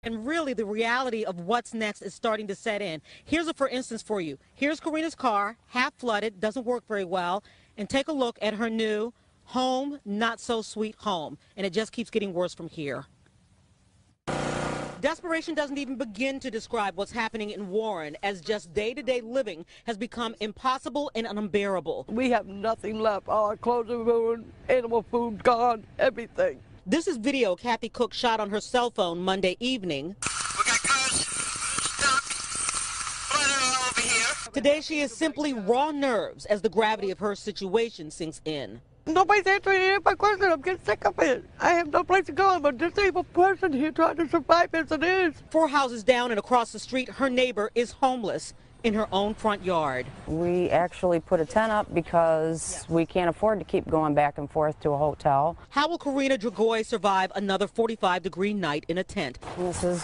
And really, the reality of what's next is starting to set in. Here's a for instance for you. Here's Karina's car, half flooded, doesn't work very well. And take a look at her new home, not so sweet home. And it just keeps getting worse from here. Desperation doesn't even begin to describe what's happening in Warren, as just day-to-day living has become impossible and unbearable. We have nothing left. All our clothes are ruined, animal food gone, everything. This is video Kathy Cook shot on her cell phone Monday evening. We got cars stuck, flooded all over here. Today she is simply raw nerves as the gravity of her situation sinks in. Nobody's answering any of my questions. I'm getting sick of it. I have no place to go. I'm a disabled person here trying to survive as it is. 4 houses down and across the street, her neighbor is homeless in her own front yard. We actually put a tent up because we can't afford to keep going back and forth to a hotel. How will Karina Dragoy survive another 45-degree night in a tent? This is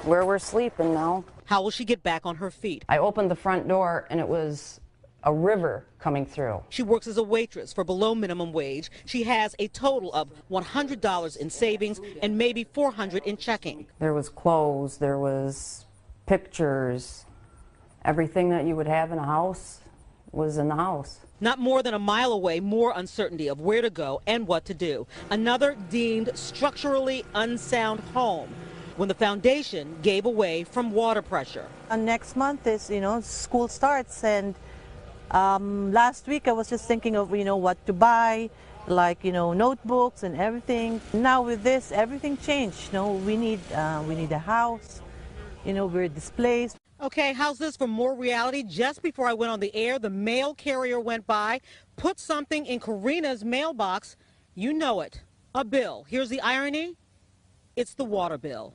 where we're sleeping now. How will she get back on her feet? I opened the front door and it was a river coming through. She works as a waitress for below minimum wage. She has a total of $100 in savings and maybe $400 in checking. There was clothes, there was pictures, everything that you would have in a house was in the house. Not more than a mile away, more uncertainty of where to go and what to do. Another deemed structurally unsound home when the foundation gave away from water pressure. Next month is, school starts, and last week I was just thinking of, what to buy, like, notebooks and everything. Now with this, everything changed. We need a house. We're displaced. Okay, how's this for more reality? Just before I went on the air, the mail carrier went by, put something in Karina's mailbox. You know it, a bill. Here's the irony. It's the water bill.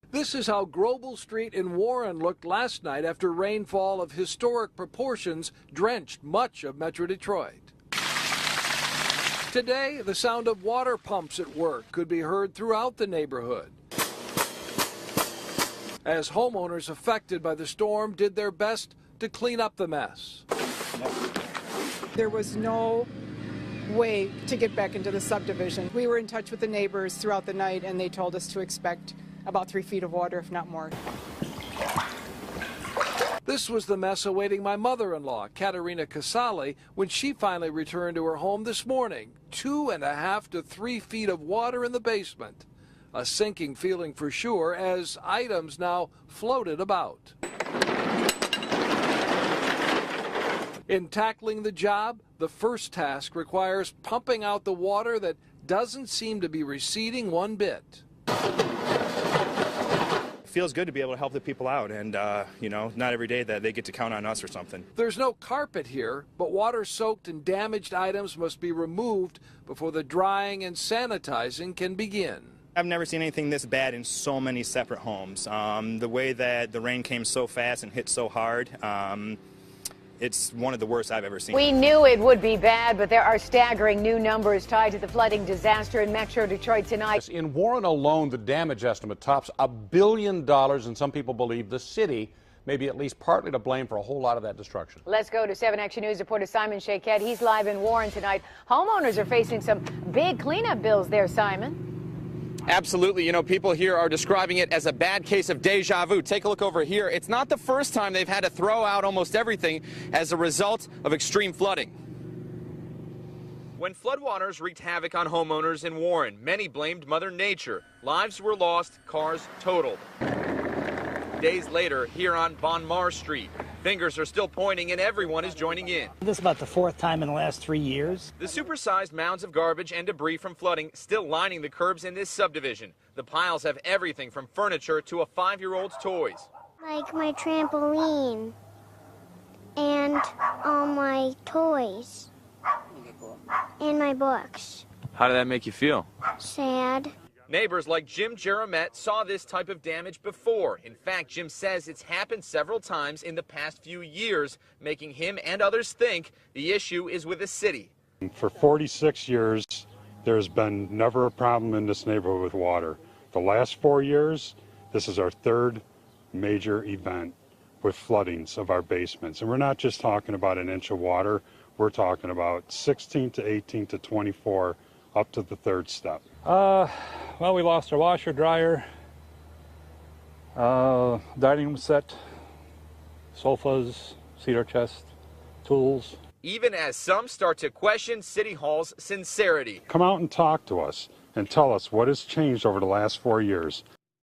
This is how Grobel Street in Warren looked last night after rainfall of historic proportions drenched much of Metro Detroit. Today, the sound of water pumps at work could be heard throughout the neighborhood, as homeowners affected by the storm did their best to clean up the mess. There was no way to get back into the subdivision. We were in touch with the neighbors throughout the night, and they told us to expect about 3 feet of water, if not more. This was the mess awaiting my mother-in-law, Katerina Casale, when she finally returned to her home this morning. 2.5 to 3 feet of water in the basement. A sinking feeling for sure, as items now floated about. In tackling the job, the first task requires pumping out the water that doesn't seem to be receding one bit. It feels good to be able to help the people out, and not every day that they get to count on us or something. There's no carpet here, but water-soaked and damaged items must be removed before the drying and sanitizing can begin. I've never seen anything this bad in so many separate homes. The way that the rain came so fast and hit so hard, it's one of the worst I've ever seen. We knew it would be bad, but there are staggering new numbers tied to the flooding disaster in Metro Detroit tonight. In Warren alone, the damage estimate tops $1 billion, and some people believe the city may be at least partly to blame for a whole lot of that destruction. Let's go to 7 Action News reporter Simon Shaquette. He's live in Warren tonight. Homeowners are facing some big cleanup bills there, Simon. Absolutely. People here are describing it as a bad case of deja vu. Take a look over here. It's not the first time they've had to throw out almost everything as a result of extreme flooding. When floodwaters wreaked havoc on homeowners in Warren, many blamed Mother Nature. Lives were lost, cars totaled. Days later, here on Bon Mar Street, fingers are still pointing and everyone is joining in. This is about the 4th time in the last 3 years. The supersized mounds of garbage and debris from flooding still lining the curbs in this subdivision. The piles have everything from furniture to a 5-year-old's toys. Like my trampoline and all my toys and my books. How did that make you feel? Sad. Neighbors like Jim Jeromette saw this type of damage before. In fact, Jim says it's happened several times in the past few years, making him and others think the issue is with the city. For 46 years, there's been never a problem in this neighborhood with water. The last 4 years, this is our 3rd major event with floodings of our basements. And we're not just talking about an inch of water, we're talking about 16 to 18 to 24 up to the 3rd step. Well, we lost our washer, dryer, Dining room set, sofas, cedar chest, tools. Even as some start to question City Hall's sincerity. Come out and talk to us and tell us what has changed over the last 4 years.